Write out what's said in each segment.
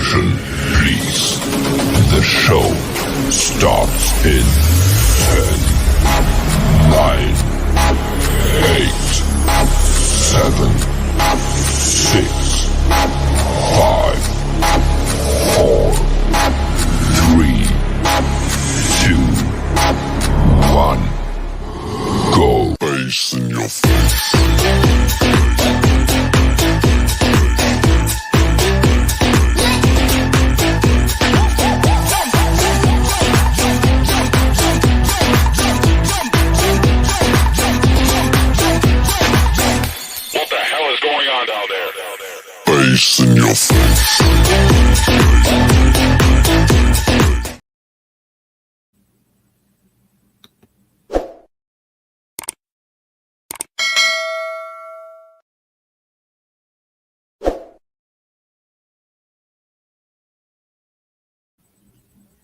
Attention, please. The show starts in 10, 9, 8, 7, 6, 5, 4, 3, 2, 1. Go. Face in your face. Face in your face.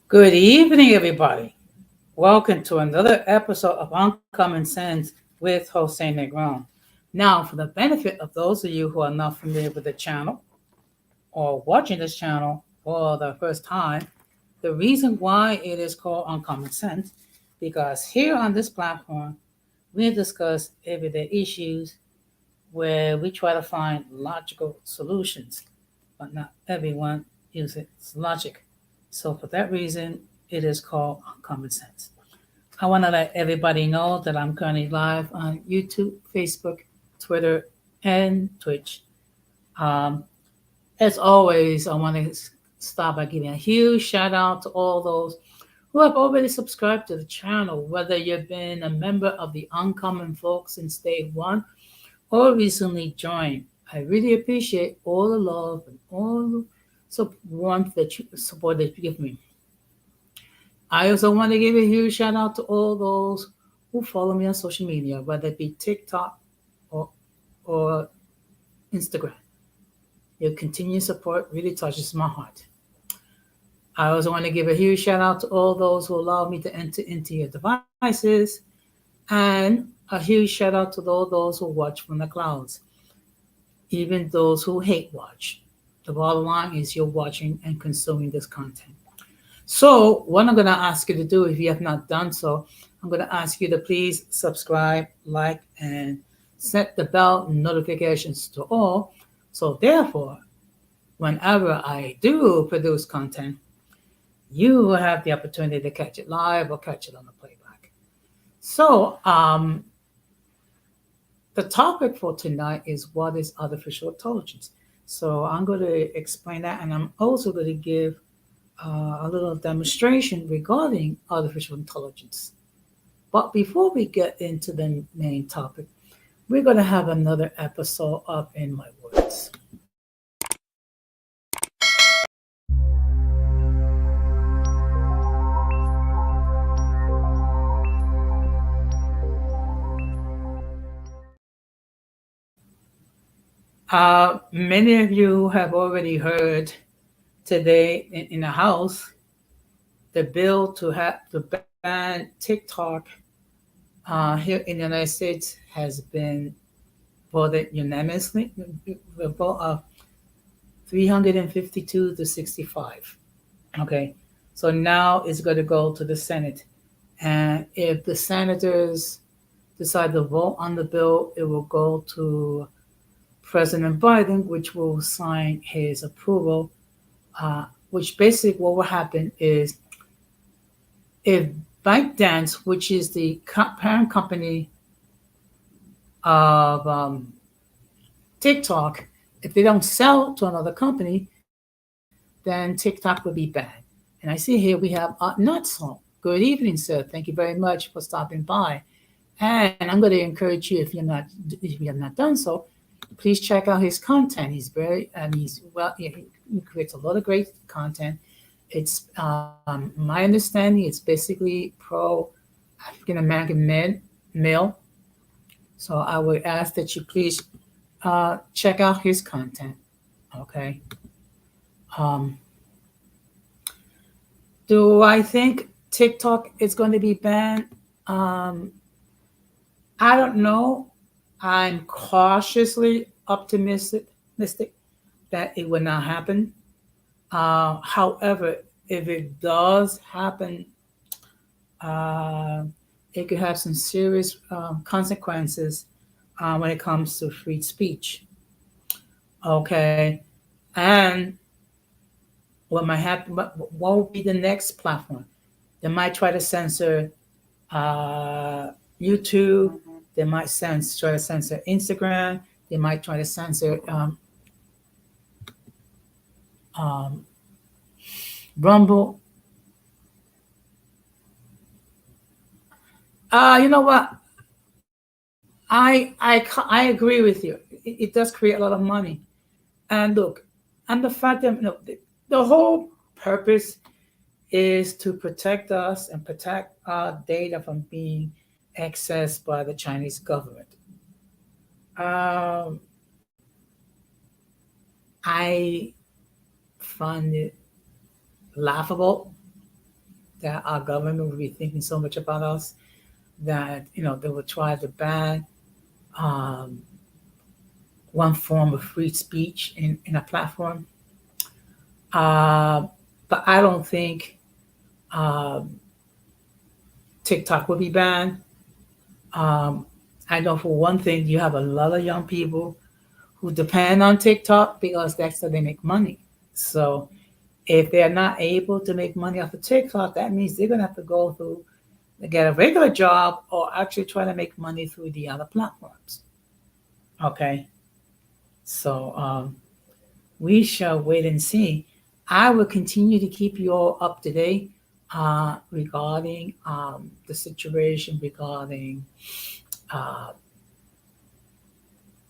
Good evening, everybody. Welcome to another episode of Uncommon Sense with Jose Negron. Now, for the benefit of those of you who are not familiar with the channel or watching this channel for the first time, the reason why it is called Uncommon Sense, because here on this platform, we discuss everyday issues where we try to find logical solutions, but not everyone uses logic. So for that reason, it is called Uncommon Sense. I want to let everybody know that I'm currently live on YouTube, Facebook, Twitter, and Twitch. Um, as always, I want to start by giving a huge shout out to all those who have already subscribed to the channel, whether you've been a member of the Uncommon Folks since day one or recently joined. I really appreciate all the love and all the support that you give me. I also want to give a huge shout out to all those who follow me on social media, whether it be TikTok or Instagram. Your continued support really touches my heart. I also want to give a huge shout out to all those who allow me to enter into your devices, and a huge shout out to all those who watch from the clouds, even those who hate watch. The bottom line is you're watching and consuming this content. So, what I'm going to ask you to do, if you have not done so, I'm going to ask you to please subscribe, like, and set the bell notifications to all. So, therefore, whenever I do produce content, you will have the opportunity to catch it live or catch it on the playback. So, the topic for tonight is what is artificial intelligence. So, I'm going to explain that, and I'm also going to give a little demonstration regarding artificial intelligence. But before we get into the main topic, we're going to have another episode of In My Words. Many of you have already heard today in the House the bill to have to ban TikTok here in the United States has been voted unanimously, a vote of 352 to 65. Okay, so now it's going to go to the Senate, and if the senators decide to vote on the bill, it will go to President Biden, which will sign his approval. Which basically what will happen is if ByteDance, which is the parent company of TikTok, if they don't sell to another company, then TikTok will be banned. And I see here we have Nutso. Good evening, sir. Thank you very much for stopping by. And I'm going to encourage you, if you have not done so, please check out his content. He creates a lot of great content. It's my understanding. It's basically pro African American male. So I would ask that you please check out his content. Okay. Do I think TikTok is going to be banned? I don't know. I'm cautiously optimistic that it will not happen. However, if it does happen, uh, it could have some serious consequences when it comes to free speech. Okay, and what might happen? What will be the next platform? They might try to censor uh, YouTube. They might try to censor Instagram. They might try to censor um, Rumble. You know what? I agree with you. It does create a lot of money. And look, and the fact that the whole purpose is to protect us and protect our data from being accessed by the Chinese government. Um, I find it laughable that our government would be thinking so much about us that they would try to ban um, one form of free speech in a platform. Uh, but I don't think um, TikTok would be banned. Um, I know for one thing, you have a lot of young people who depend on TikTok because that's how they make money. So if they're not able to make money off of TikTok, that means they're gonna have to go through to get a regular job or actually try to make money through the other platforms. Okay, so we shall wait and see. I will continue to keep you all up to date regarding the situation regarding uh,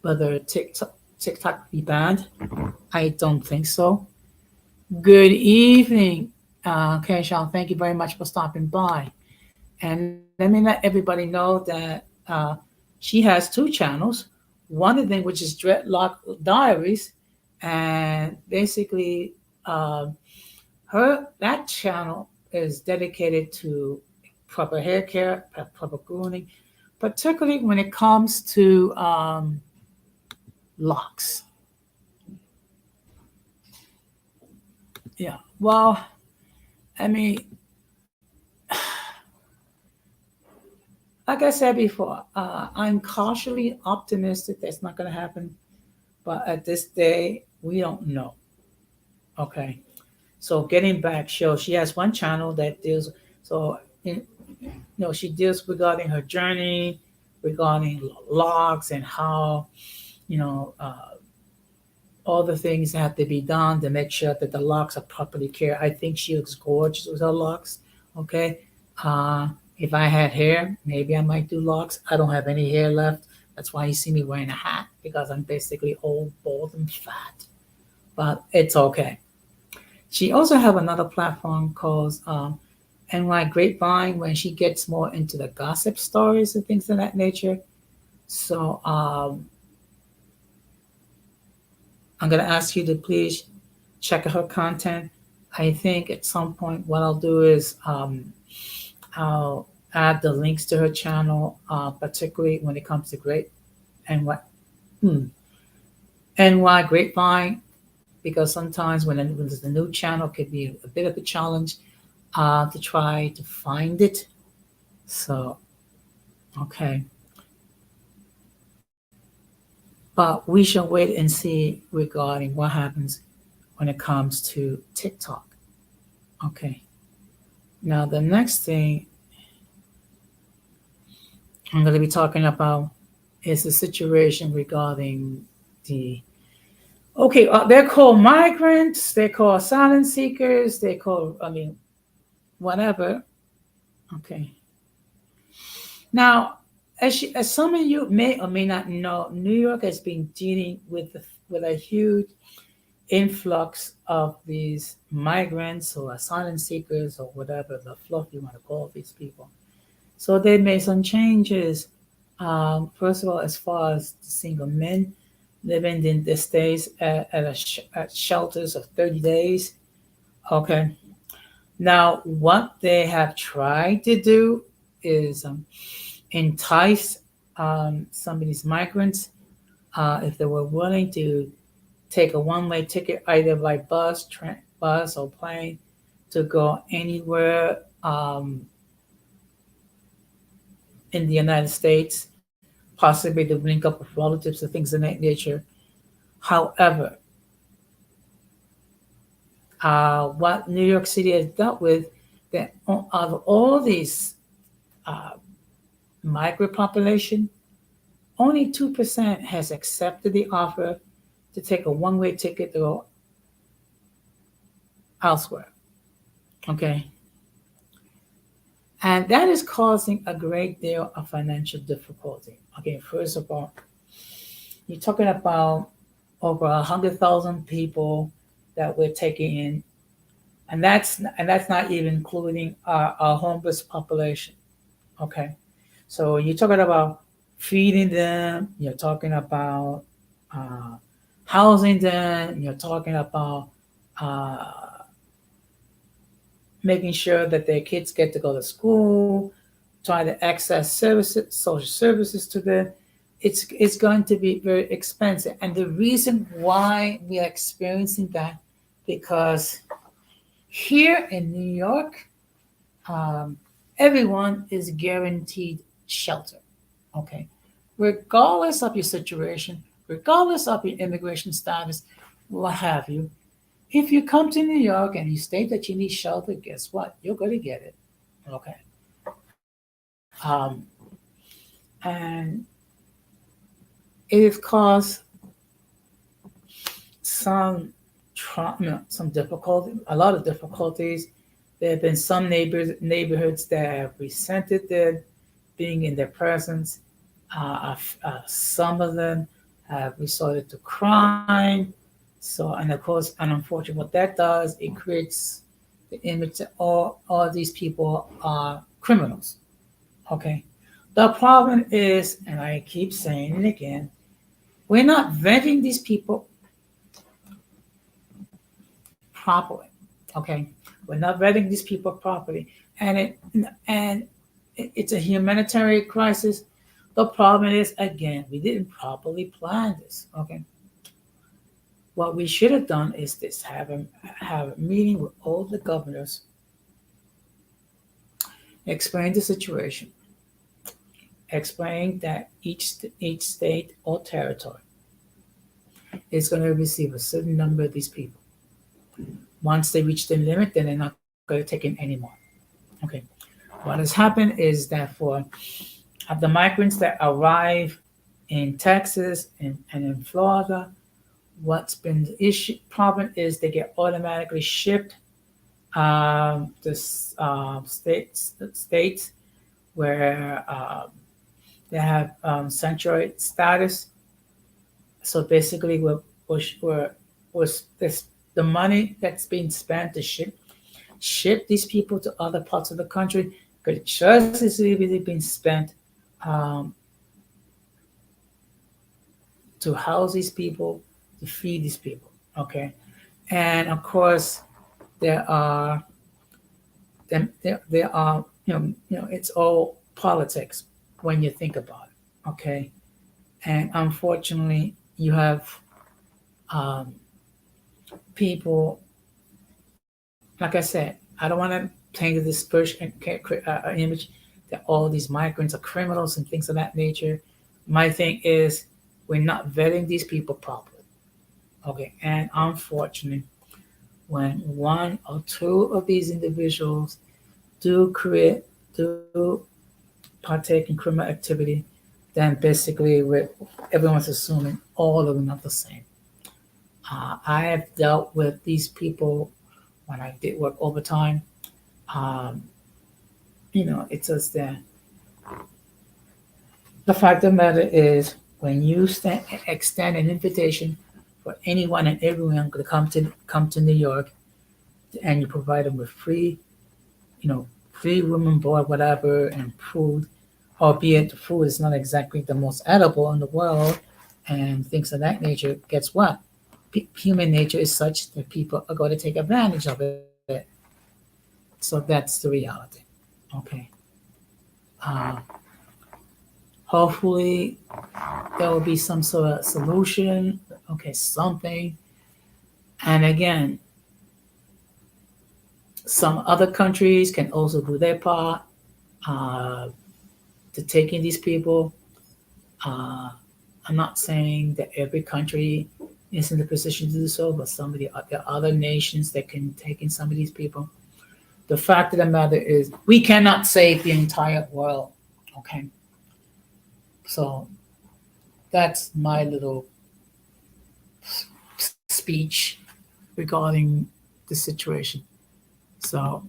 whether TikTok be banned. I don't think so. Good evening, Keisha. Thank you very much for stopping by. And let me let everybody know that she has two channels. One of them, which is Dreadlock Diaries, and basically, her that channel is dedicated to proper hair care, proper grooming, particularly when it comes to locks. Yeah. Well, I mean, like I said before, I'm cautiously optimistic that's not going to happen. But at this day, we don't know. Okay. So getting back, she has one channel that deals. So she deals regarding her journey, regarding logs and how you know all the things that have to be done to make sure that the locks are properly cared. I think she looks gorgeous with her locks. Okay. Uh, if I had hair, maybe I might do locks. I don't have any hair left. That's why you see me wearing a hat because I'm basically old, bald, and fat. But it's okay. She also have another platform called NY Grapevine when she gets more into the gossip stories and things of that nature. So I'm gonna ask you to please check out her content. I think at some point what I'll do is I'll add the links to her channel, particularly when it comes to great and what NY Grapevine, because sometimes when there's a new channel, it could be a bit of a challenge to try to find it. So, okay. But we shall wait and see regarding what happens when it comes to TikTok. Okay. Now, the next thing I'm going to be talking about is the situation regarding the okay, they're called migrants, they're called asylum seekers, they call, I mean, whatever. Okay. Now, as some of you may or may not know, New York has been dealing with a huge influx of these migrants or asylum seekers or whatever the fluff you want to call these people. So they made some changes. First of all, as far as single men living in the states at shelters of 30 days. Okay. Now, what they have tried to do is entice some of these migrants if they were willing to take a one-way ticket either by bus, train, bus or plane to go anywhere in the United States, possibly to link up with relatives or things of that nature. However, what New York City has dealt with, that out of all these uh, migrant population, only 2% has accepted the offer to take a one-way ticket to go elsewhere. Okay. And that is causing a great deal of financial difficulty. Okay, first of all, you're talking about over 100,000 people that we're taking in, and that's not even including our homeless population. Okay, so you're talking about feeding them. You're talking about uh, housing them. You're talking about uh, making sure that their kids get to go to school, trying to access services, social services to them. It's going to be very expensive, and the reason why we are experiencing that, because here in New York, um, everyone is guaranteed shelter. Okay, regardless of your situation, regardless of your immigration status, what have you. If you come to New York and you state that you need shelter, guess what? You're going to get it. Okay. Um, and it has caused some some difficulty, a lot of difficulties. There have been some neighborhoods that have resented their being in their presence. Some of them have resorted to crime. So, and of course, and unfortunately, what that does, it creates the image that all these people are criminals. Okay. The problem is, and I keep saying it again, we're not vetting these people properly. Okay. We're not vetting these people properly. And it's a humanitarian crisis. The problem is, again, we didn't properly plan this. Okay. What we should have done is this: have a meeting with all the governors, explain the situation, explain that each state or territory is going to receive a certain number of these people. Once they reach the limit, then they're not going to take in anymore. Okay. What has happened is that for the migrants that arrive in Texas and in Florida, what's been the issue problem is they get automatically shipped to states where they have sanctuary status. So basically, was this the money that's being spent to ship these people to other parts of the country could just as easily been spent um, to house these people, to feed these people. Okay, and of course there are there are it's all politics when you think about it. Okay, and unfortunately you have um, people, like I said, I don't want to paint this image that all these migrants are criminals and things of that nature. My thing is, we're not vetting these people properly. Okay, and unfortunately, when one or two of these individuals do partake in criminal activity, then basically everyone's assuming all of them are the same. I have dealt with these people when I did work overtime. Um, it's just that the fact of the matter is, when you extend an invitation for anyone and everyone to come to New York, and you provide them with free room and board, whatever, and food, albeit the food is not exactly the most edible in the world, and things of that nature. Guess what? Human nature is such that people are going to take advantage of it. So that's the reality. Okay. Uh, Hopefully there will be some sort of solution. Okay, something. And again, Some other countries can also do their part uh, to taking these people. Uh, I'm not saying that every country is in the position to do so, but some of the other nations that can take in some of these people. The fact of the matter is, we cannot save the entire world. Okay, so that's my little speech regarding the situation. So,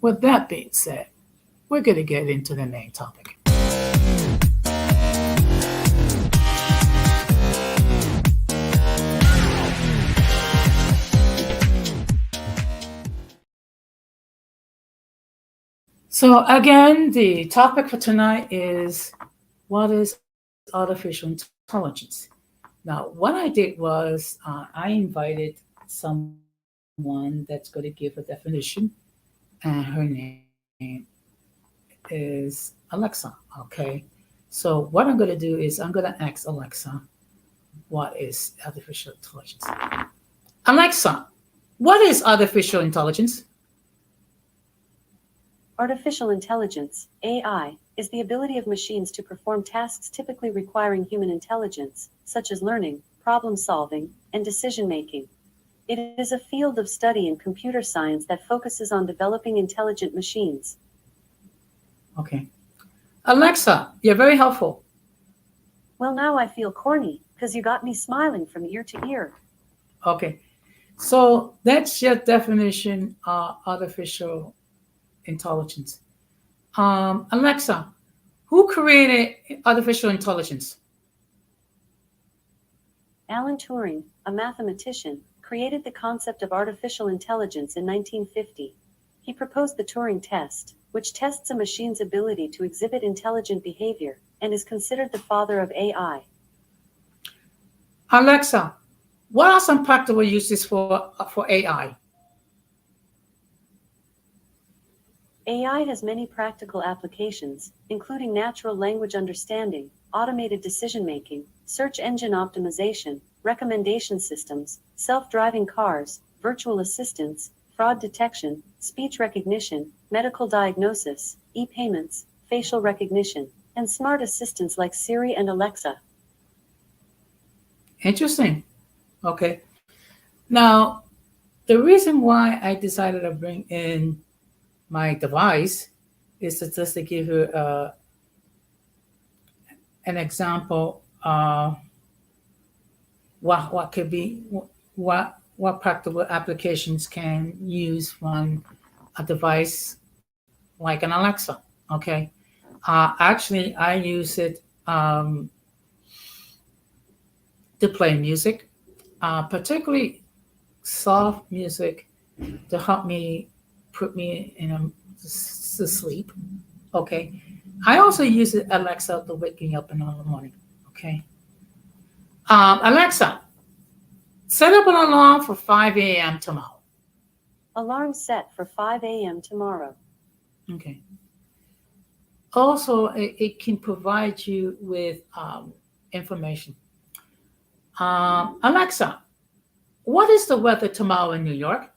with that being said, we're going to get into the main topic. So, again, the topic for tonight is what is artificial intelligence? Now, what I did was I invited someone that's going to give a definition, and her name is Alexa. Okay. So, what I'm going to do is I'm going to ask Alexa, what is artificial intelligence? Alexa, what is artificial intelligence? Artificial intelligence, AI, is the ability of machines to perform tasks typically requiring human intelligence, such as learning, problem solving, and decision making. It is a field of study in computer science that focuses on developing intelligent machines. Okay. Alexa, you're very helpful. Well, now I feel corny, because you got me smiling from ear to ear. Okay. So that's your definition of artificial intelligence. Alexa, who created artificial intelligence? Alan Turing, a mathematician, created the concept of artificial intelligence in 1950. He proposed the Turing test, which tests a machine's ability to exhibit intelligent behavior, and is considered the father of AI. Alexa, what are some practical uses for AI? AI has many practical applications, including natural language understanding, automated decision-making, search engine optimization, recommendation systems, self-driving cars, virtual assistants, fraud detection, speech recognition, medical diagnosis, e-payments, facial recognition, and smart assistants like Siri and Alexa. Interesting. Okay. Now, the reason why I decided to bring in my device is to just to give you an example of what could be what practical applications can use from a device like an Alexa. Okay, actually, I use it to play music, particularly soft music, to help me put me in to sleep. Okay, I also use it Alexa to wake me up in the morning. Okay, Alexa, set up an alarm for 5 a.m. tomorrow. Alarm set for 5 a.m. tomorrow. Okay. Also, it can provide you with information. Alexa, what is the weather tomorrow in New York?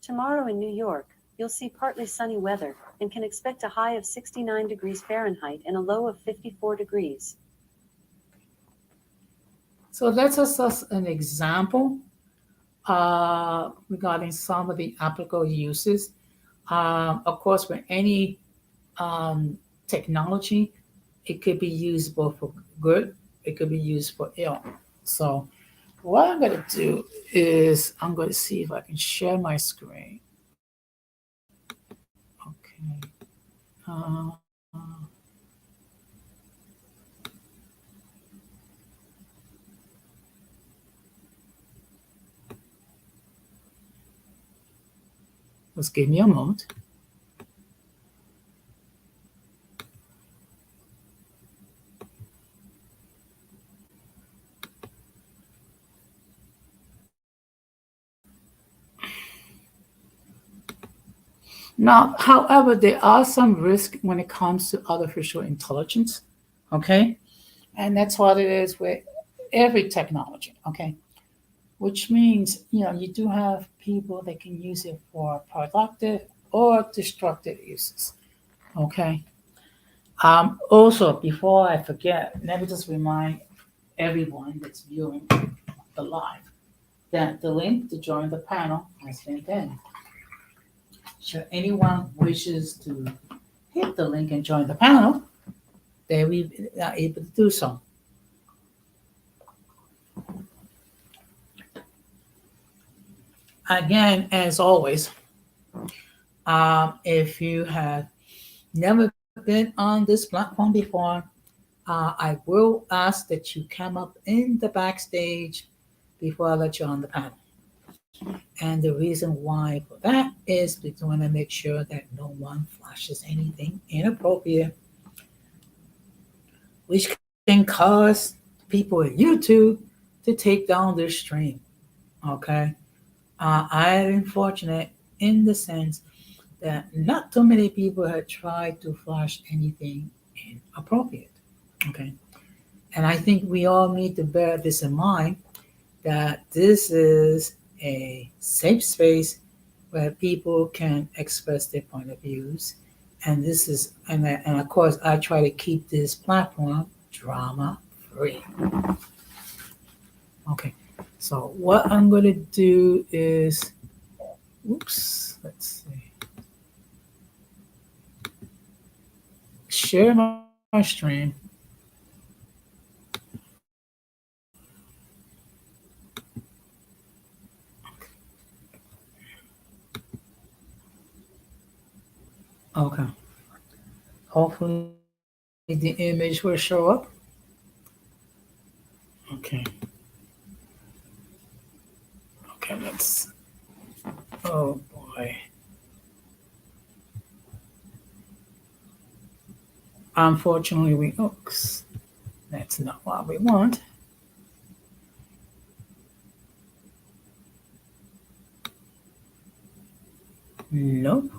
Tomorrow in New York, you'll see partly sunny weather, and can expect a high of 69 degrees Fahrenheit and a low of 54 degrees. So that's just an example regarding some of the applicable uses. Of course, with any technology, it could be used both for good, it could be used for ill. So what I'm going to do is I'm going to see if I can share my screen. Okay. Just give me a moment. Now, however, there are some risks when it comes to artificial intelligence, okay? And that's what it is with every technology, okay? which means you do have people that can use it for productive or destructive uses. Okay. Also, before I forget, let me just remind everyone that's viewing the live that the link to join the panel has been pinned. Should anyone wishes to hit the link and join the panel, they will be able to do so. Again, as always, if you have never been on this platform before, I will ask that you come up in the backstage before I let you on the panel. And the reason why for that is because we want to make sure that no one flashes anything inappropriate, which can cause people at YouTube to take down their stream. Okay. I am fortunate in the sense that not too many people have tried to flash anything inappropriate. Okay. And I think we all need to bear this in mind that this is a safe space where people can express their point of views. And this is, and of course, I try to keep this platform drama free. Okay. So what I'm going to do is, oops, let's see. Share my stream. Okay. Hopefully the image will show up. Okay. Okay, let's. Oh boy. Unfortunately, oops, that's not what we want. Nope.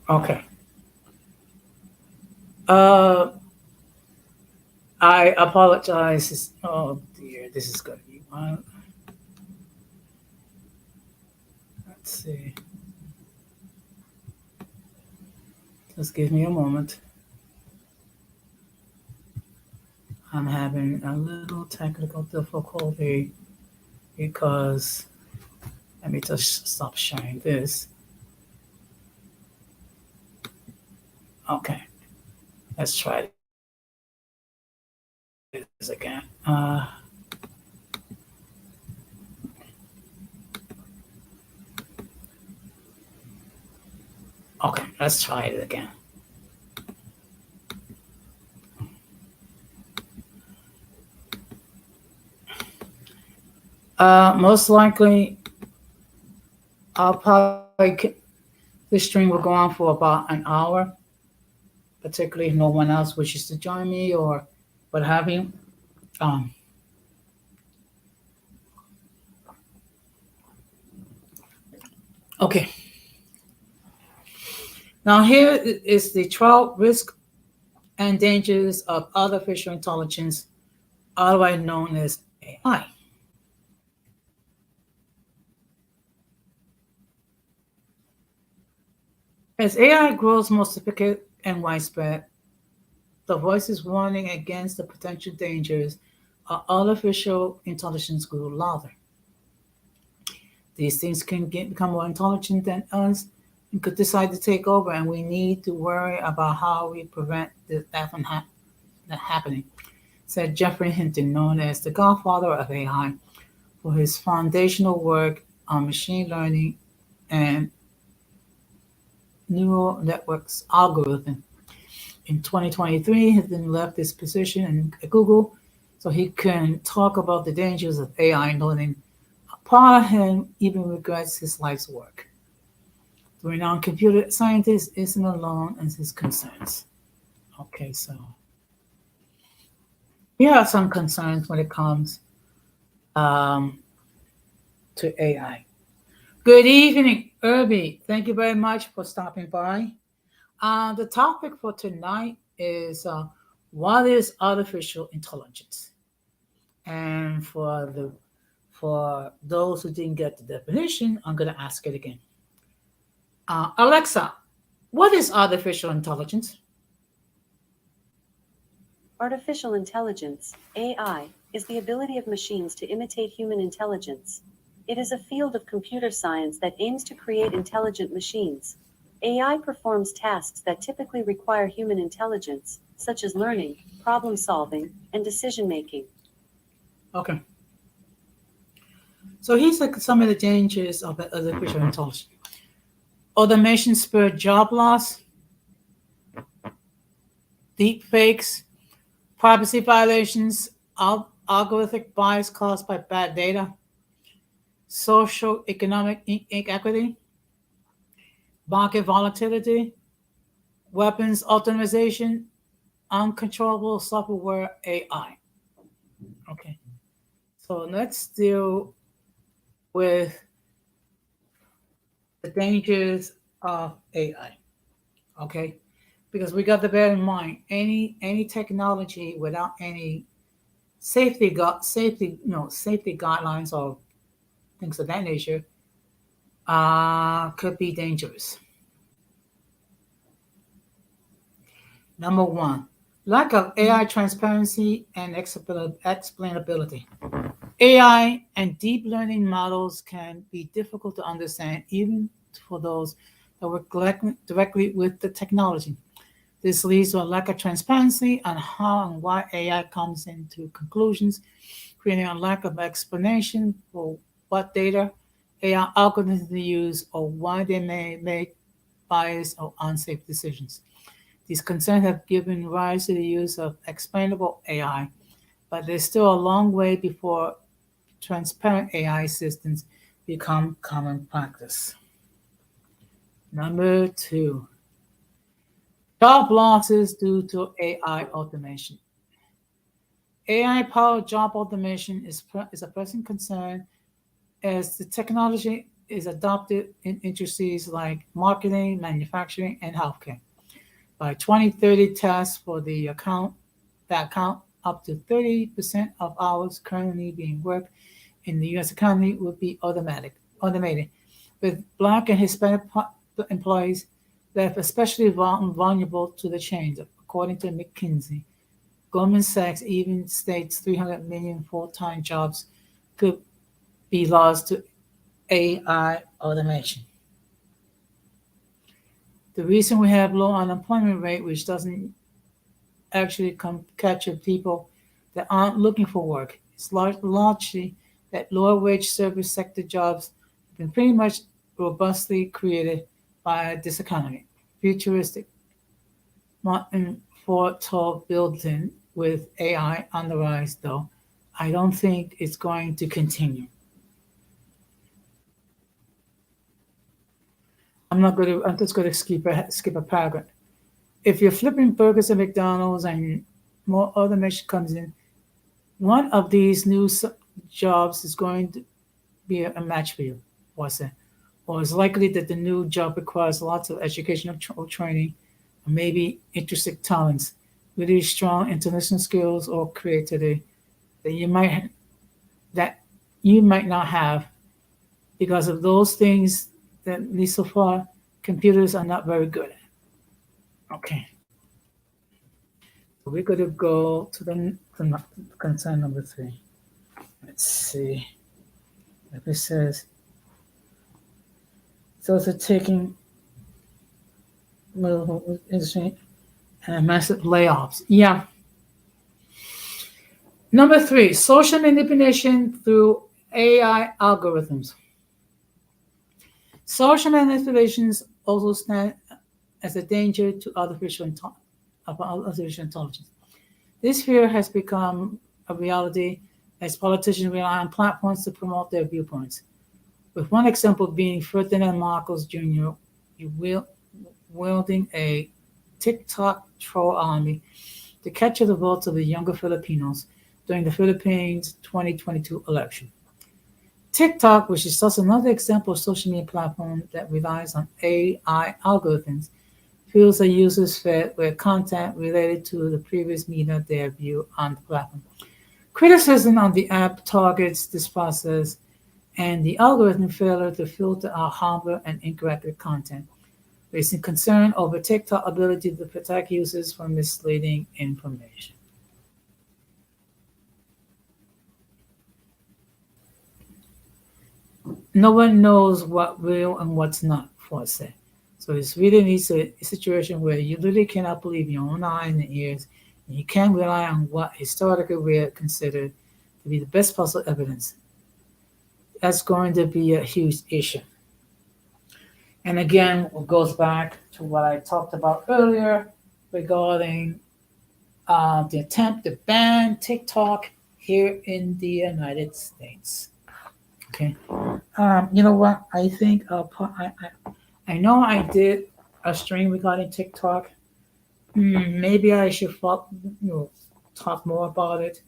Okay. I apologize. Oh dear, this is going to be one. Let's see. Just give me a moment. I'm having a little technical difficulty because let me just stop sharing this. Okay, let's try this again. Okay, let's try it again. Most likely, I'll probably this stream will go on for about an hour, particularly if no one else wishes to join me or what have you. Okay. Now here is the 12 risks and dangers of artificial intelligence, otherwise known as AI. As AI grows more sophisticated and widespread, the voices warning against the potential dangers of artificial intelligence grew louder. These things can become more intelligent than us and could decide to take over, and we need to worry about how we prevent that from happening, said Jeffrey Hinton, known as the godfather of AI, for his foundational work on machine learning and neural networks algorithm. In 2023, Hinton left his position at Google so he can talk about the dangers of AI, noting part of him even regrets his life's work. The renowned computer scientist isn't alone in his concerns. Okay, so here are some concerns when it comes to AI. Good evening, Irby. Thank you very much for stopping by. The topic for tonight is What is artificial intelligence? And for those who didn't get the definition, I'm going to ask it again. Alexa, what is artificial intelligence? Artificial intelligence, AI, is the ability of machines to imitate human intelligence. It is a field of computer science that aims to create intelligent machines. AI performs tasks that typically require human intelligence, such as learning, problem solving, and decision making. Okay. So here's some of the dangers of artificial intelligence. Automation spur job loss, deep fakes, privacy violations, algorithmic bias caused by bad data, social economic inequity, market volatility, weapons optimization, uncontrollable software AI. Okay, so let's deal with the dangers of AI. Okay, because we got to bear in mind any technology without any safety guidelines or things of that nature could be dangerous. Number one, lack of AI transparency and explainability. AI and deep learning models can be difficult to understand even for those that work directly with the technology. This leads to a lack of transparency on how and why AI comes into conclusions, creating a lack of explanation for what data AI algorithms they use or why they may make biased or unsafe decisions. These concerns have given rise to the use of explainable AI, but there's still a long way before transparent AI systems become common practice. Number two, job losses due to AI automation. AI-powered job automation is a pressing concern as the technology is adopted in industries like marketing, manufacturing, and healthcare. By 2030, tasks for that account up to 30% of hours currently being worked in the U.S. economy will be automated, with Black and Hispanic employees left especially vulnerable to the change, according to McKinsey. Goldman Sachs even states 300 million full-time jobs could be lost to AI automation. The reason we have low unemployment rate, which doesn't actually capture people that aren't looking for work, is largely that lower wage service sector jobs have been pretty much robustly created by this economy. Futuristic Martin foretold building with AI on the rise, though I don't think it's going to continue. I'm just going to skip a paragraph. If you're flipping burgers at McDonald's and more automation comes in, one of these new jobs is going to be a match for you, was it? Or it's likely that the new job requires lots of educational training, or maybe intrinsic talents, really strong international skills or creativity that you might not have because of those things that at least so far computers are not very good at. Okay. So we're going to go to the concern number 3. Let's see. Like it says, those are taking industry and massive layoffs. Yeah. Number 3, social manipulation through AI algorithms. Social manipulations also stand as a danger to artificial intelligence. This fear has become a reality as politicians rely on platforms to promote their viewpoints. With one example being Ferdinand Marcos Jr. wielding a TikTok troll army to capture the votes of the younger Filipinos during the Philippines 2022 election. TikTok, which is just another example of social media platform that relies on AI algorithms, Fields are users fed with content related to the previous media they have viewed on the platform. Criticism on the app targets this process and the algorithm failure to filter out harmful and incorrect content, raising concern over TikTok's ability to protect users from misleading information. No one knows what real and what's not, Ford said. So it's really needs a situation where you literally cannot believe your own eyes and ears, and you can't rely on what historically we considered to be the best possible evidence. That's going to be a huge issue. And again, it goes back to what I talked about earlier regarding the attempt to ban TikTok here in the United States. Okay. You know what? I think I know I did a stream regarding TikTok. Maybe I should talk more about it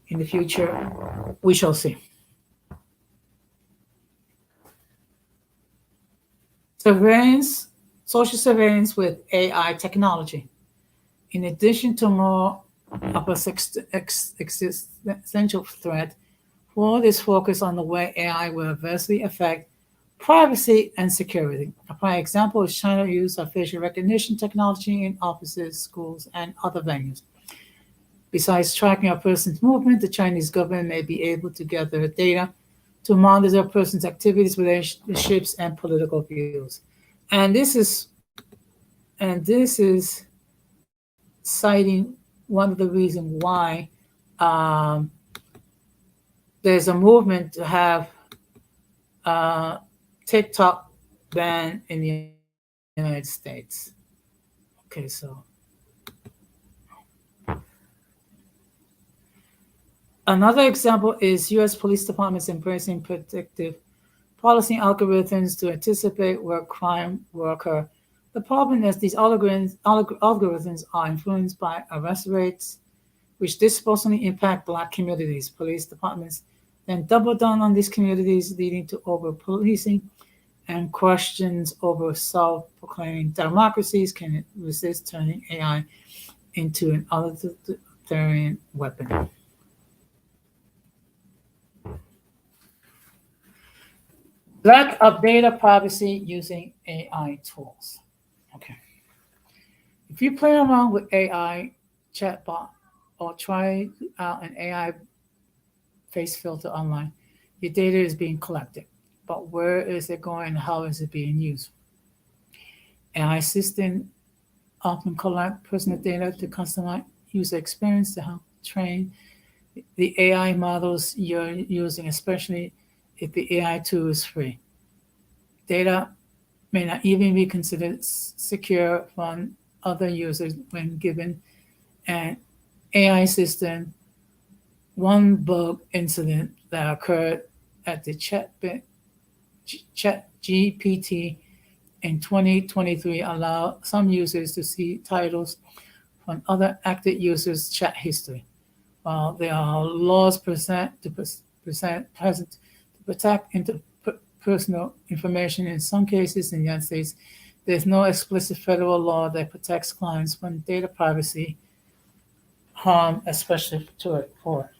in the future. We shall see. Surveillance, social surveillance with AI technology. In addition to more of a existential threat, Ford is focused on the way AI will adversely affect privacy and security. A prime example is China's use of facial recognition technology in offices, schools, and other venues. Besides tracking a person's movement, the Chinese government may be able to gather data to monitor a person's activities, relationships, and political views. And this is citing one of the reasons why there's a movement to have TikTok banned in the United States. Okay, so another example is U.S. police departments embracing predictive policing algorithms to anticipate where crime will occur. The problem is these algorithms are influenced by arrest rates, which disproportionately impact Black communities. Police departments then double down on these communities, leading to over-policing and questions over self-proclaiming democracies can resist turning AI into an authoritarian weapon. Lack of data privacy using AI tools. Okay. If you play around with AI chatbot or try out an AI face filter online, your data is being collected. But where is it going? How is it being used? AI systems often collect personal data to customize user experience to help train the AI models you're using, especially if the AI tool is free. Data may not even be considered secure from other users when given an AI system. One bug incident that occurred at the ChatGPT in 2023 allowed some users to see titles from other active users' chat history. While there are laws present to protect personal information in some cases in the United States, there's no explicit federal law that protects clients from data privacy harm, especially to it for.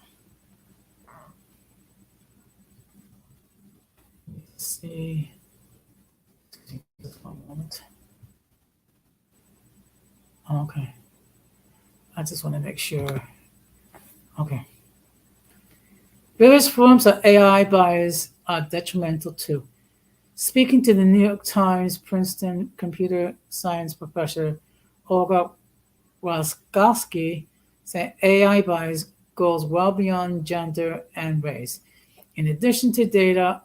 Let's see. Just one moment. Okay. I just want to make sure. Okay. Various forms of AI bias are detrimental too. Speaking to the New York Times, Princeton computer science professor Olga Waskowski said AI bias goes well beyond gender and race. In addition to data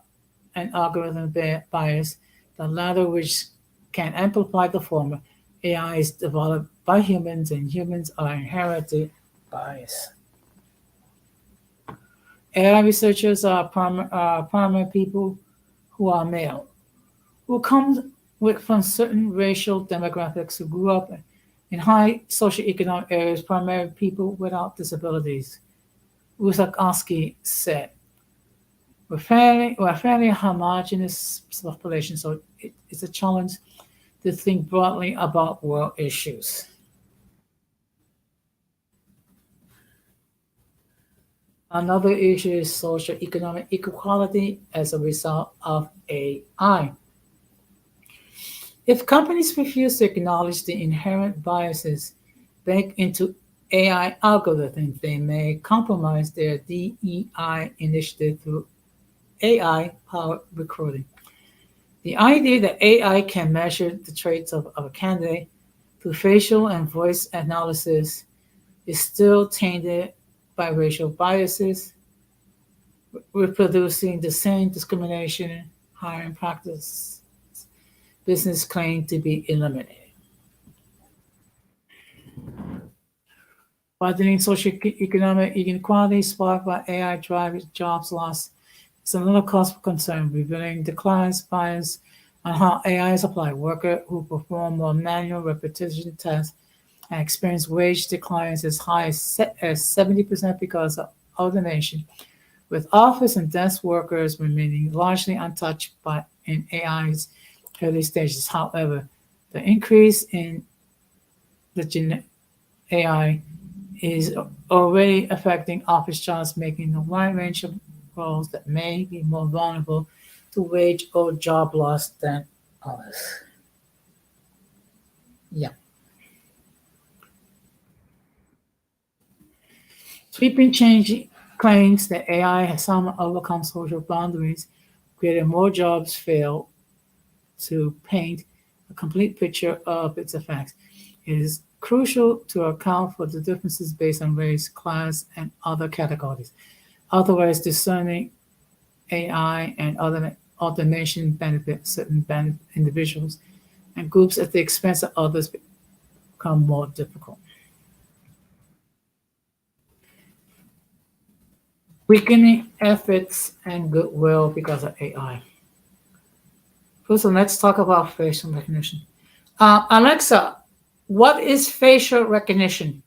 and algorithm bias, the latter which can amplify the former, AI is developed by humans and humans are inherently biased. AI researchers are primarily people who are male, who come from certain racial demographics, who grew up in high socioeconomic areas, primarily people without disabilities. Rusakowski said, we're a fairly homogeneous population, so it's a challenge to think broadly about world issues. Another issue is social economic inequality as a result of AI. If companies refuse to acknowledge the inherent biases baked into AI algorithms, they may compromise their DEI initiative through AI powered recruiting. The idea that AI can measure the traits of a candidate through facial and voice analysis is still tainted by racial biases, reproducing the same discrimination hiring practice business claim to be eliminated. Widening socioeconomic inequality sparked by AI-driven jobs loss is another cause for concern, revealing declines bias on how AI is applied. Workers who perform more manual repetition tasks and experience wage declines as high as 70% because of automation, with office and desk workers remaining largely untouched by in AI's early stages. However, the increase in the AI is already affecting office jobs, making a wide range of roles that may be more vulnerable to wage or job loss than others. Yeah. Sweeping change claims that AI has somehow overcome social boundaries, creating more jobs fail to paint a complete picture of its effects. It is crucial to account for the differences based on race, class, and other categories. Otherwise, discerning AI and other automation benefit certain individuals and groups at the expense of others become more difficult. Weakening efforts and goodwill because of AI. First, let's talk about facial recognition. Alexa, what is facial recognition?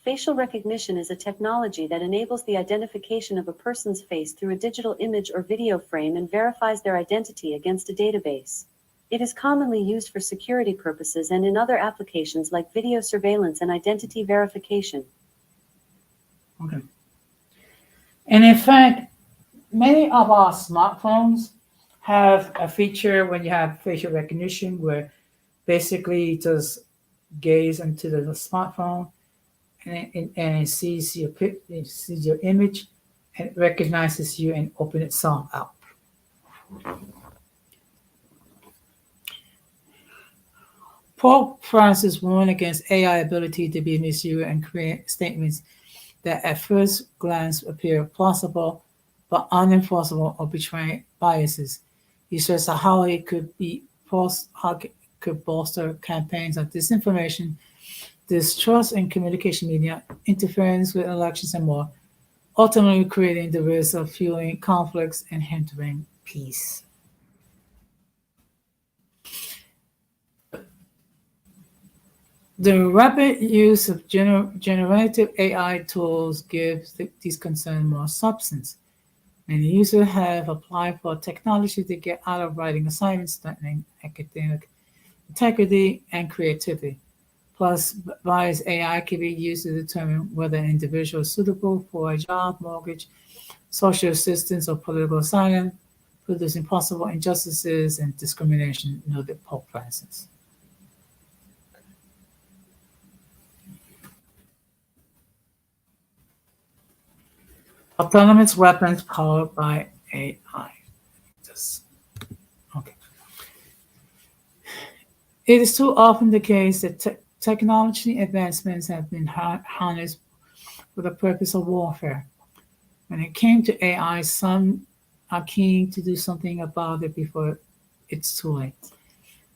Facial recognition is a technology that enables the identification of a person's face through a digital image or video frame and verifies their identity against a database. It is commonly used for security purposes and in other applications like video surveillance and identity verification. Okay. And in fact, many of our smartphones have a feature when you have facial recognition where basically it just gaze into the smartphone and it sees it sees your image and it recognizes you and open itself up. Pope Francis warned against AI ability to be misused and create statements that at first glance appear plausible but unenforceable or betray biases. He says how it could bolster campaigns of disinformation, distrust in communication media, interference with elections, and more, ultimately creating the risk of fueling conflicts and hindering peace. The rapid use of generative AI tools gives these concerns more substance. Many users have applied for technology to get out of writing assignments, threatening academic integrity and creativity. Plus, biased AI can be used to determine whether an individual is suitable for a job, mortgage, social assistance, or political asylum, producing possible injustices and discrimination, noted Pope Francis. Autonomous weapons powered by AI. Just, okay. It is too often the case that technology advancements have been harnessed for the purpose of warfare. When it came to AI, some are keen to do something about it before it's too late.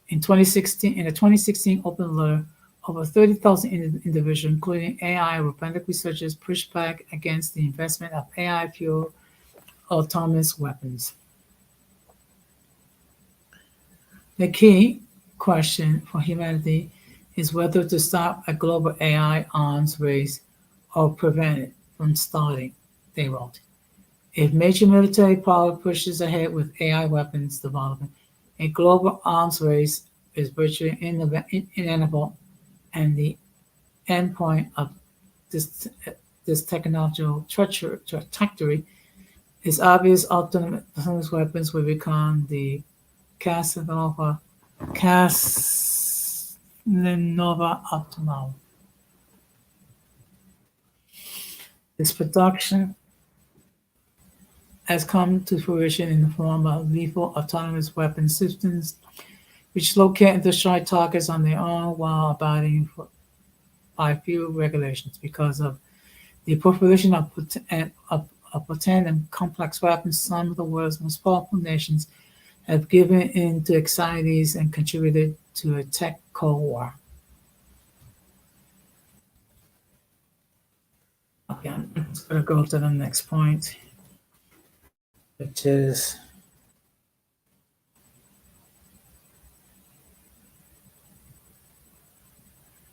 In the 2016 open letter, over 30,000 individuals, including AI robotic researchers, pushed back against the investment of AI-fueled autonomous weapons. The key question for humanity is whether to stop a global AI arms race or prevent it from starting, they wrote. If major military power pushes ahead with AI weapons development, A global arms race is virtually inevitable, and the endpoint of this this technological trajectory is obvious. Autonomous weapons will become the Casanova Optimal. This production has come to fruition in the form of lethal autonomous weapon systems, which locate and destroy targets on their own while abiding by few regulations. Because of the proliferation of potent and complex weapons, some of the world's most powerful nations have given in to anxieties and contributed to a tech Cold War. Okay, I'm just going to go to the next point, which is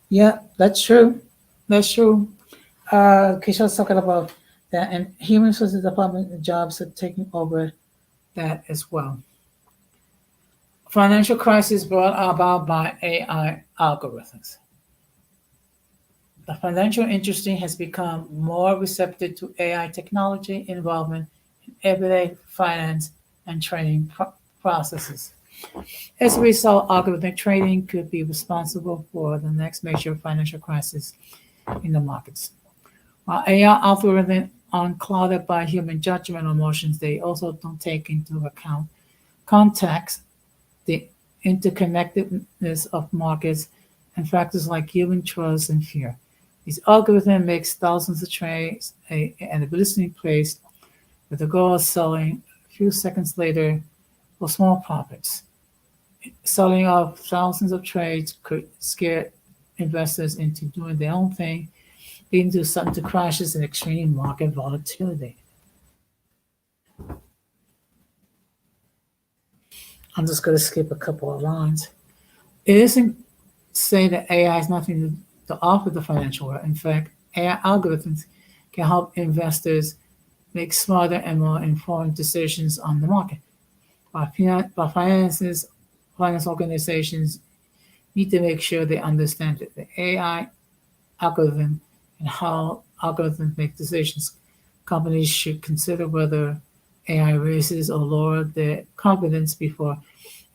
yeah, that's true. That's true. Keisha's talking about that, and human resources department jobs are taking over that as well. Financial crisis brought about by AI algorithms. The financial industry has become more receptive to AI technology involvement in everyday finance and trading processes. As a result, algorithmic trading could be responsible for the next major financial crisis in the markets. While AI algorithms aren't clouded by human judgment or emotions, they also don't take into account context, the interconnectedness of markets, and factors like human trust and fear. These algorithms make thousands of trades and a blistering place with the goal of selling a few seconds later for small profits. Selling off thousands of trades could scare investors into doing their own thing, leading to sudden crashes and extreme market volatility. I'm just going to skip a couple of lines. It isn't say that AI has nothing to offer the financial world. In fact, AI algorithms can help investors make smarter and more informed decisions on the market. But finance organizations need to make sure they understand that the AI algorithm and how algorithms make decisions. Companies should consider whether AI raises or lowers their confidence before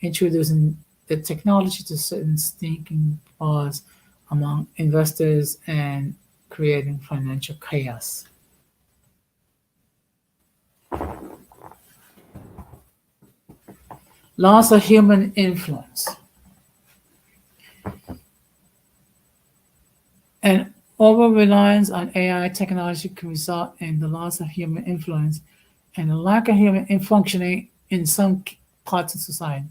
introducing the technology to certain thinking pause among investors and creating financial chaos. Loss of human influence. An over-reliance on AI technology can result in the loss of human influence and a lack of human functioning in some parts of society.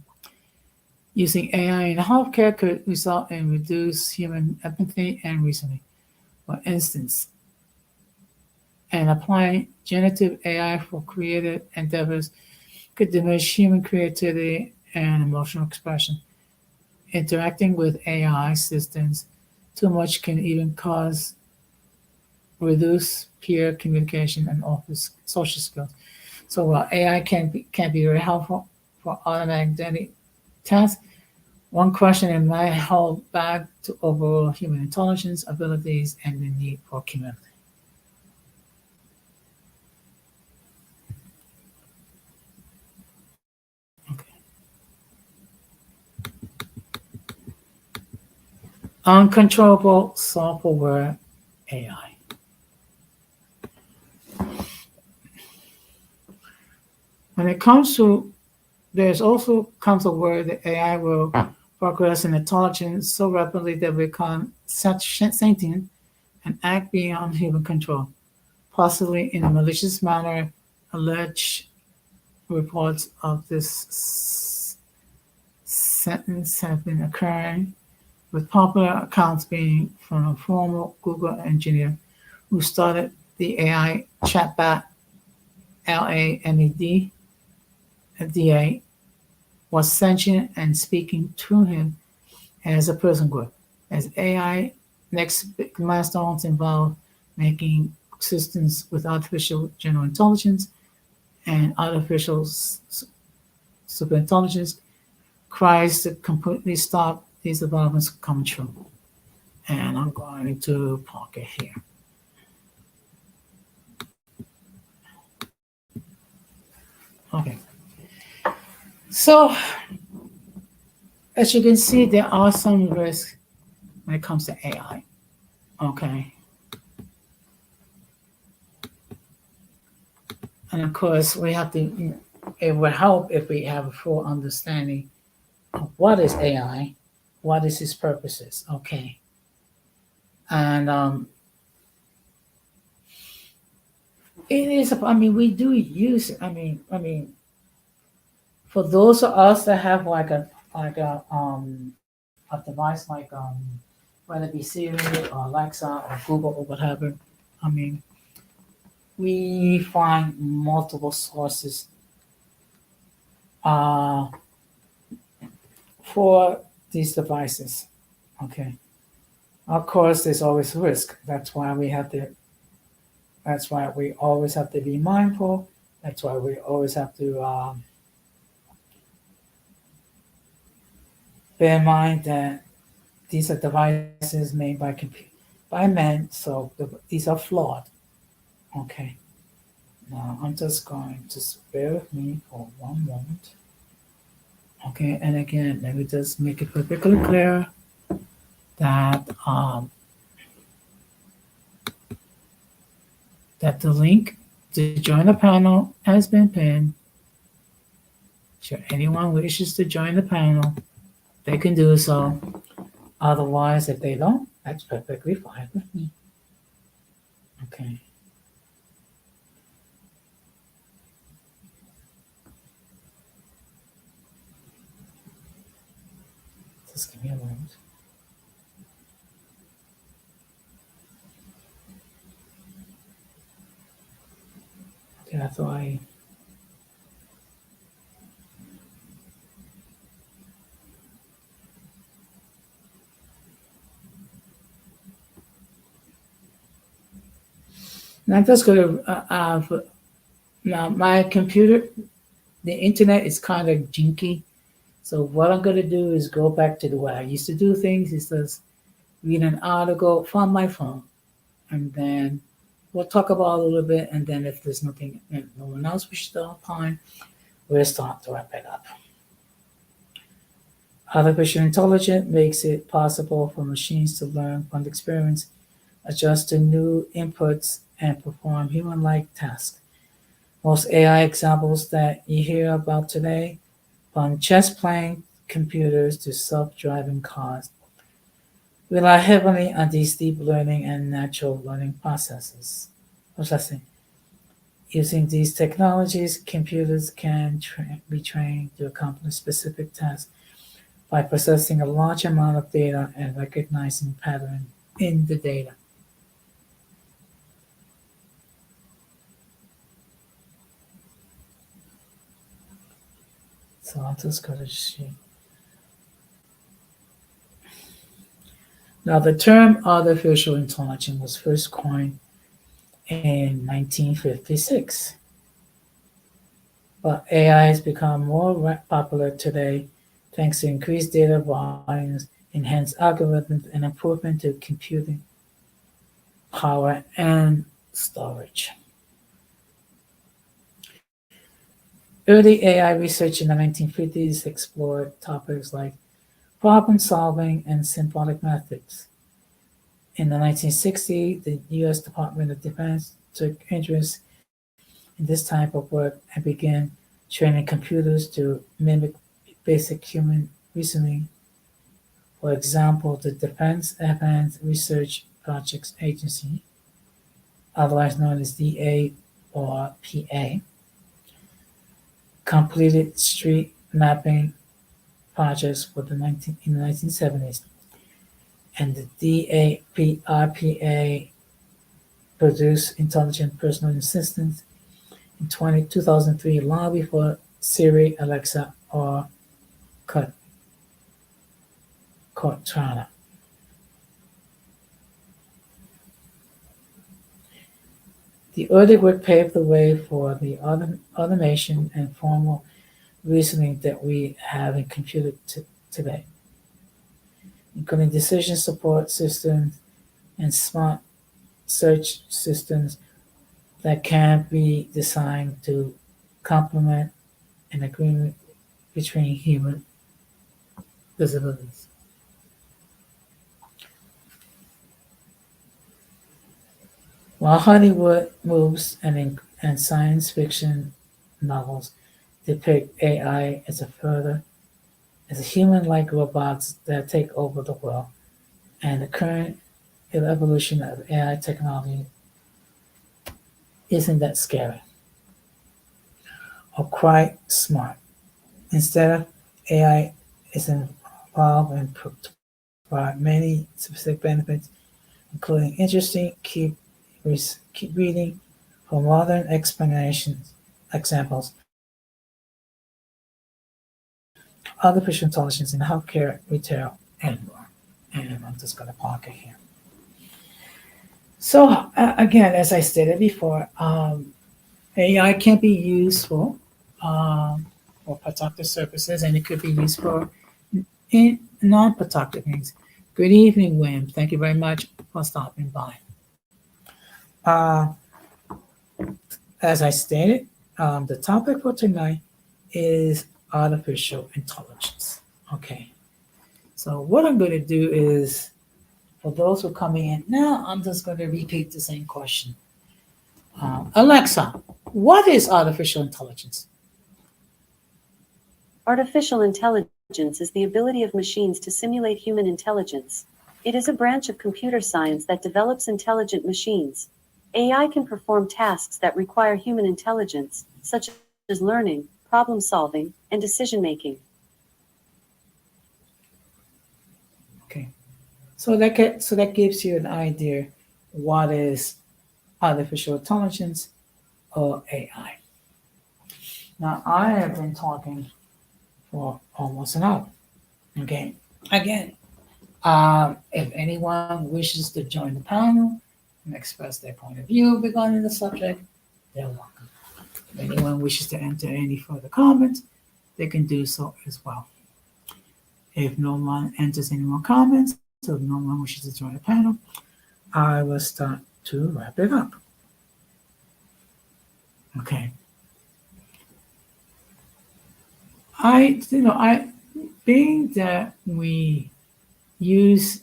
Using AI in healthcare could result in reduced human empathy and reasoning. For instance, and applying generative AI for creative endeavors could diminish human creativity and emotional expression. Interacting with AI systems too much can even cause reduced peer communication and office social skills. So while AI can be very helpful for automatic daily tasks, one question it might hold back to overall human intelligence, abilities, and the need for community. Okay. Uncontrollable software AI. When it comes to, there's also comes a word that AI will progress in intelligence so rapidly that we become sentient and act beyond human control, possibly in a malicious manner. Alleged reports of this sentence have been occurring, with popular accounts being from a former Google engineer who started the AI chatbot LAMED. DA was sentient and speaking to him as a person would. As AI next big milestones involve making systems with artificial general intelligence and artificial superintelligence cries to completely stop these developments come true. And I'm going to park it here. Okay. So as you can see, there are some risks when it comes to AI. Okay. And of course, we have to, it would help if we have a full understanding of what is AI, what is its purposes. Okay. And it is, I mean, we do use it. I mean, for those of us that have like a device like whether it be Siri or Alexa or Google or whatever, I mean, we find multiple sources uh, for these devices. Okay. Of course, there's always risk. That's why we have to. That's why we always have to be mindful. That's why we always have to bear in mind that these are devices made by men, so these are flawed. Okay. Now I'm just going to bear with me for one moment. Okay, and again, let me just make it perfectly clear that that the link to join the panel has been pinned. Should anyone wishes to join the panel, they can do so. Otherwise, if they don't, that's perfectly fine with me. Okay. Just give me a moment. Okay, I thought I. Now I'm just going to. Now my computer, the internet is kind of jinky. So what I'm going to do is go back to the way I used to do things. Is just read an article from my phone, and then we'll talk about it a little bit. And then if there's nothing, no one else wishes to opine, we'll start to wrap it up. Artificial intelligence makes it possible for machines to learn from experience, adjust to new inputs, and perform human-like tasks. Most AI examples that you hear about today, from chess-playing computers to self-driving cars, rely heavily on these deep learning and natural learning processing. Using these technologies, computers can be trained to accomplish specific tasks by processing a large amount of data and recognizing patterns in the data. So I'm just going to see. Now, the term artificial intelligence was first coined in 1956, but AI has become more popular today thanks to increased data volumes, enhanced algorithms, and improvement to computing power and storage. Early AI research in the 1950s explored topics like problem solving and symbolic methods. In the 1960s, the U.S. Department of Defense took interest in this type of work and began training computers to mimic basic human reasoning. For example, the Defense Advanced Research Projects Agency, otherwise known as DA or PA, completed street mapping projects in the 1970s, and the DARPA produced intelligent personal assistants in 2003, long before Siri, Alexa, or Cortana. The early work paved the way for the automation and formal reasoning that we have in today, including decision support systems and smart search systems that can be designed to complement an agreement between human disabilities. While Hollywood movies and science fiction novels depict AI as a human-like robots that take over the world, and the current evolution of AI technology isn't that scary or quite smart. Instead, AI is involved and provide many specific benefits, including interesting keep reading for modern examples, artificial intelligence in healthcare, retail, and more. And I'm just going to park it here. So again, as I stated before, AI can be useful for productive services, and it could be used for in non-productive things. Good evening, William. Thank you very much for stopping by. Uh, as I stated, the topic for tonight is artificial intelligence. Okay. So what I'm going to do is, for those who are coming in now, I'm just going to repeat the same question. Alexa, what is artificial intelligence? Artificial intelligence is the ability of machines to simulate human intelligence. It is a branch of computer science that develops intelligent machines. AI can perform tasks that require human intelligence, such as learning, problem solving, and decision making. Okay, so that gives you an idea what is artificial intelligence or AI. Now I have been talking for almost an hour. Okay, again, if anyone wishes to join the panel and express their point of view regarding the subject, they're welcome. If anyone wishes to enter any further comments, they can do so as well. If no one enters any more comments, so if no one wishes to join the panel, I will start to wrap it up. Okay. I being that we use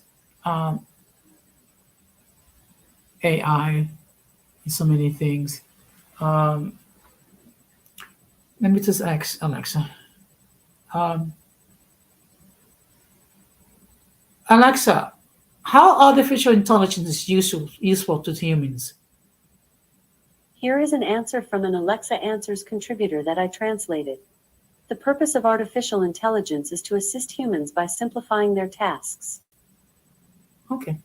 AI in so many things. Let me just ask Alexa. Um, Alexa, how artificial intelligence is useful to humans? Here is an answer from an Alexa Answers contributor that I translated. The purpose of artificial intelligence is to assist humans by simplifying their tasks. Okay.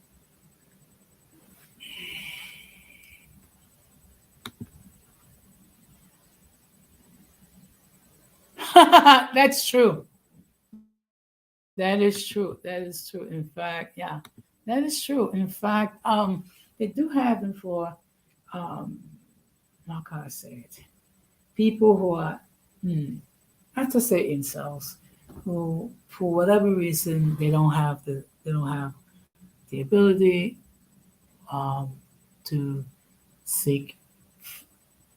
That's true. That is true. That is true. In fact, yeah, that is true. In fact, they do happen for um, how can I say it? People who are, I have to say incels, who for whatever reason they don't have the ability um, to seek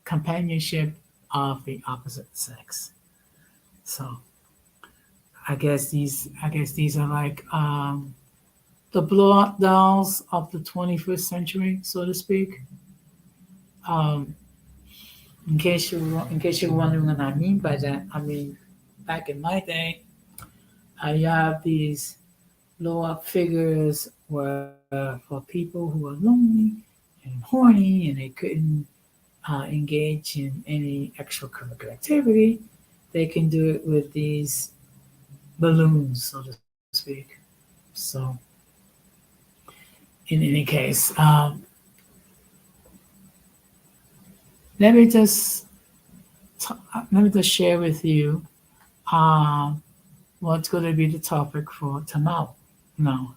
companionship of the opposite sex. So I guess these are like the blow up dolls of the 21st century, so to speak. Um, in case you're wondering what I mean by that, I mean back in my day, I have these blow up figures were for people who are lonely and horny and they couldn't engage in any extracurricular activity. They can do it with these balloons, so to speak. So, in any case, let me just let me just share with you what's going to be the topic for tomorrow. Now,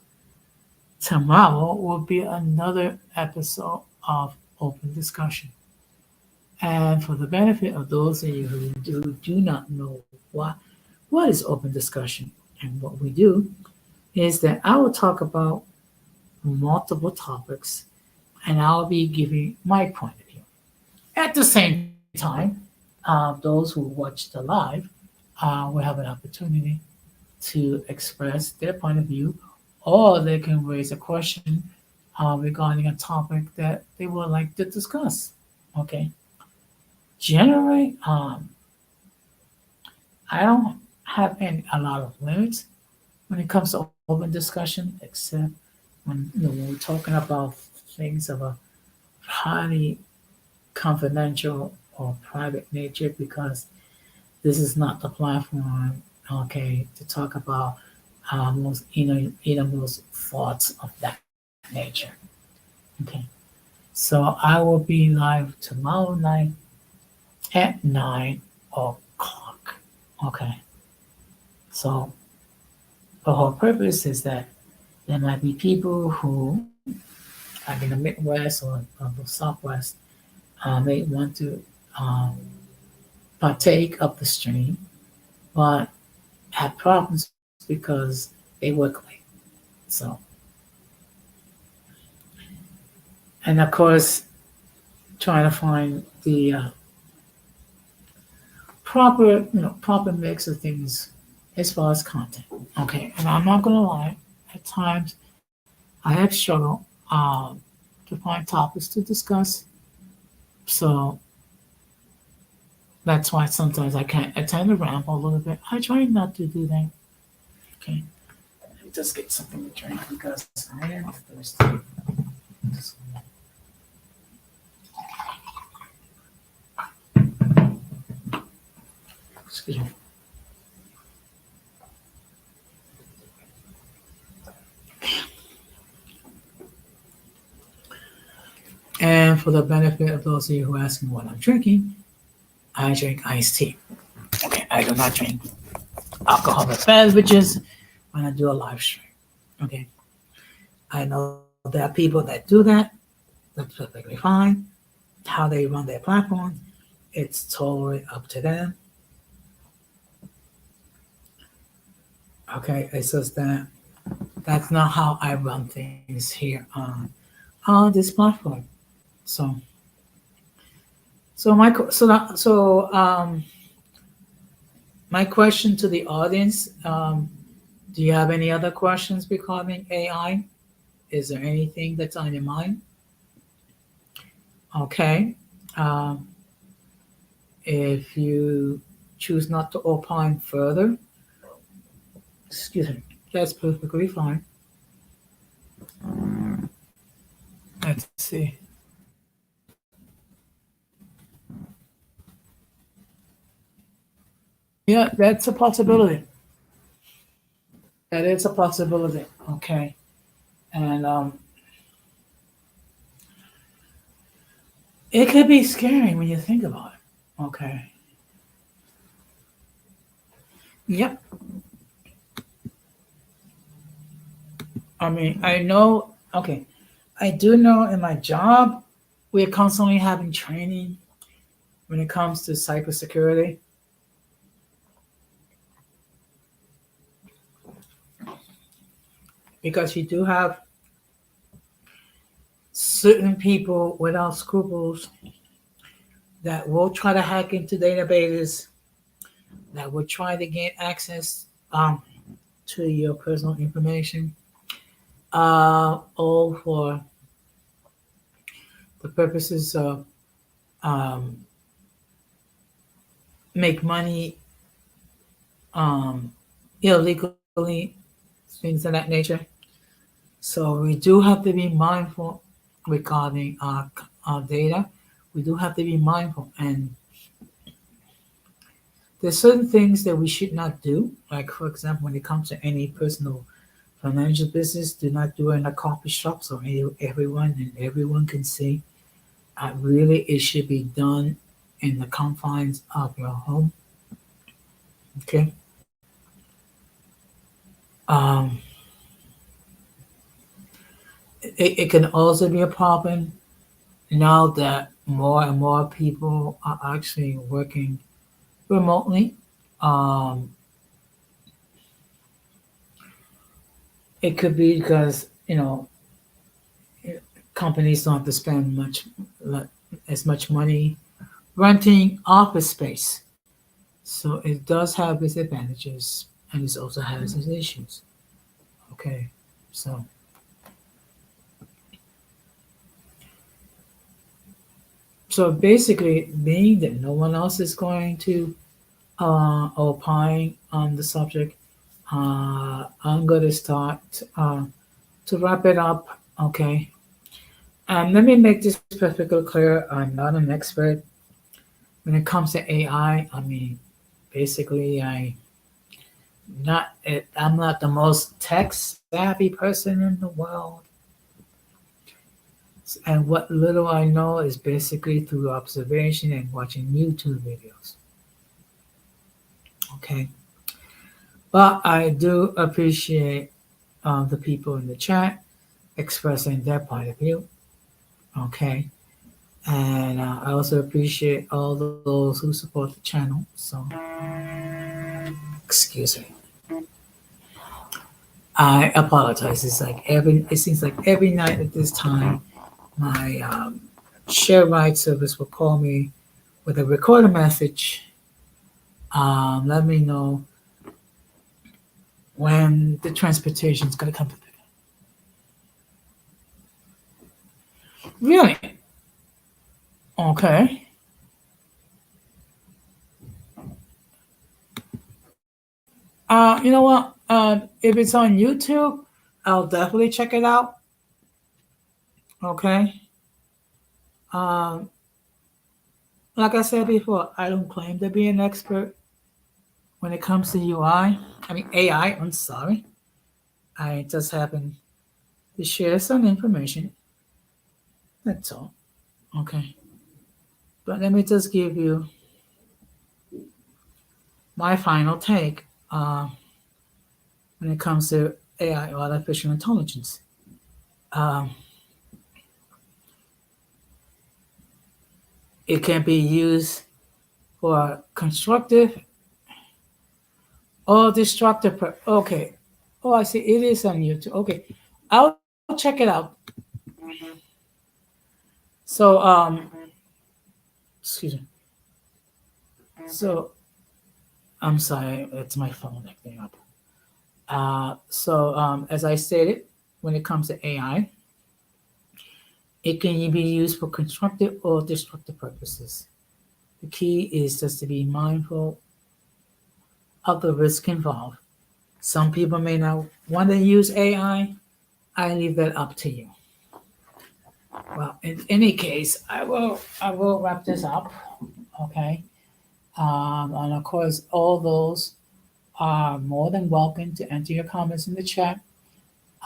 tomorrow will be another episode of open discussion, And for the benefit of those of you who do not know what is open discussion and what we do is that I will talk about multiple topics and I'll be giving my point of view. At the same time, those who watch the live will have an opportunity to express their point of view or they can raise a question regarding a topic that they would like to discuss. Okay. Generally, I don't have a lot of limits when it comes to open discussion, except when we're talking about things of a highly confidential or private nature, because this is not the platform, okay, to talk about most innermost thoughts of that nature. Okay, so I will be live tomorrow night at 9 o'clock. Okay, so the whole purpose is that there might be people who are in the Midwest or the Southwest may want to um, partake of the stream, but have problems because they work late. So, and of course, trying to find the proper mix of things as far as content. Okay, and I'm not gonna lie, at times I have struggled to find topics to discuss. So that's why sometimes I tend to ramble a little bit. I try not to do that. Okay, let me just get something to drink because I am thirsty. Excuse me. And for the benefit of those of you who are asking what I'm drinking, I drink iced tea. Okay, I do not drink alcoholic beverages when I do a live stream. Okay, I know there are people that do that. That's perfectly fine. How they run their platform, it's totally up to them. Okay, it's just that that's not how I run things here on this platform. So, so my so that, so my question to the audience: do you have any other questions regarding AI? Is there anything that's on your mind? Okay. Um, if you choose not to opine further, excuse me, that's perfectly fine. Let's see. Yeah, that's a possibility. That is a possibility. Okay. And it could be scary when you think about it. Okay. Yep. I mean, I know, okay. I do know in my job, we're constantly having training when it comes to cybersecurity because you do have certain people without scruples that will try to hack into databases, that will try to gain access to your personal information, all for the purposes of um, make money illegally, things of that nature. So we do have to be mindful regarding our data. We do have to be mindful, and there's certain things that we should not do. Like for example, when it comes to any personal financial business, do not do it in a coffee shop so everyone can see. Really, it should be done in the confines of your home. Okay. Um, it can also be a problem now that more and more people are actually working remotely. Um, it could be because companies don't have to spend as much money renting office space. So it does have its advantages, and it also has its issues. Okay, so basically, being that no one else is going to opine on the subject, I'm going to start to wrap it up. Okay, let me make this perfectly clear. I'm not an expert when it comes to AI. I mean, basically, I'm not the most tech savvy person in the world, and what little I know is basically through observation and watching YouTube videos. Okay, but I do appreciate the people in the chat expressing their point of view. Okay, and I also appreciate all those who support the channel. So, excuse me. I apologize. It seems like every night at this time, my share ride service will call me with a recorded message. Let me know when the transportation is going to come to pick up. Really? Okay. You know what? If it's on YouTube, I'll definitely check it out. Okay. Um, like I said before, I don't claim to be an expert when it comes to UI. I mean AI. I'm sorry. I just happen to share some information. That's all. Okay. But let me just give you my final take when it comes to AI, artificial intelligence. Um, it can be used for constructive or destructive. Okay. Oh, I see. It is on YouTube. Okay. I'll check it out. So, excuse me. So, I'm sorry. It's my phone acting up. As I stated, when it comes to AI, it can be used for constructive or destructive purposes. The key is just to be mindful of the risk involved. Some people may not want to use AI. I leave that up to you. Well, in any case, I will wrap this up. Okay. And of course, all those are more than welcome to enter your comments in the chat.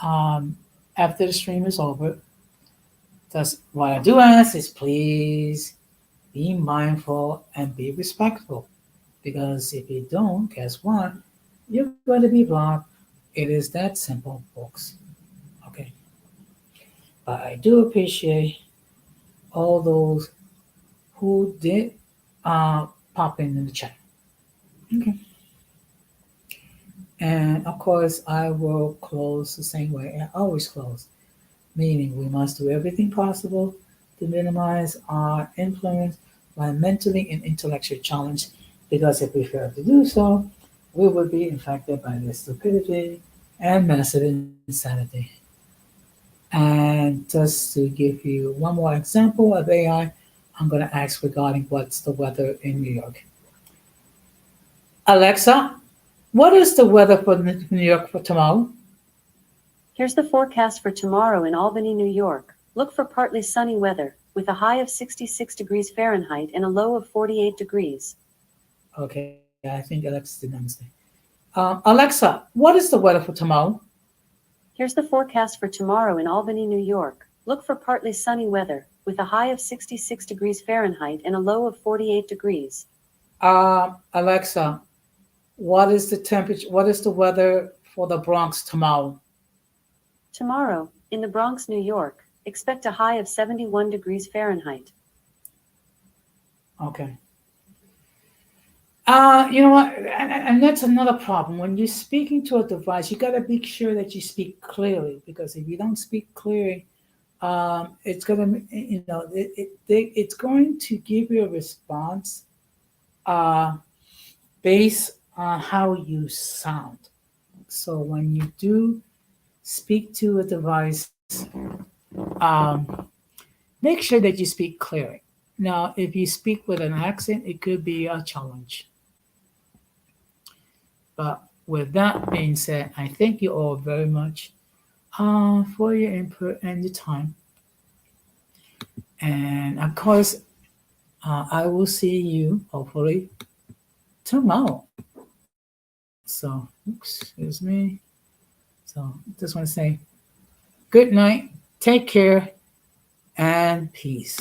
Um, After the stream is over, that's what I do ask is please be mindful and be respectful. Because if you don't, guess what? You're going to be blocked. It is that simple, folks. Okay. But I do appreciate all those who did pop in the chat. Okay. And of course, I will close the same way I always close, meaning we must do everything possible to minimize our influence by mentally and intellectually challenged, because if we fail to do so, we will be infected by their stupidity and massive insanity. And just to give you one more example of AI, I'm going to ask regarding what's the weather in New York. Alexa, what is the weather for New York for tomorrow? Here's the forecast for tomorrow in Albany, New York. Look for partly sunny weather, with a high of 66 degrees Fahrenheit and a low of 48 degrees. Okay, I think Alexa didn't understand. Alexa, what is the weather for tomorrow? Here's the forecast for tomorrow in Albany, New York. Look for partly sunny weather, with a high of 66 degrees Fahrenheit and a low of 48 degrees. Alexa, what is the temperature? What is the weather for the Bronx tomorrow? Tomorrow, in the Bronx, New York, expect a high of 71 degrees Fahrenheit. Okay. You know what? And that's another problem. When you're speaking to a device, you got to be sure that you speak clearly, because if you don't speak clearly, it's gonna, it's going to give you a response uh, based on how you sound. So when you do speak to a device, um, make sure that you speak clearly. Now, if you speak with an accent, it could be a challenge. But with that being said, I thank you all very much for your input and your time. And of course, I will see you hopefully tomorrow. So, oops, excuse me. So, just want to say good night, take care, and peace.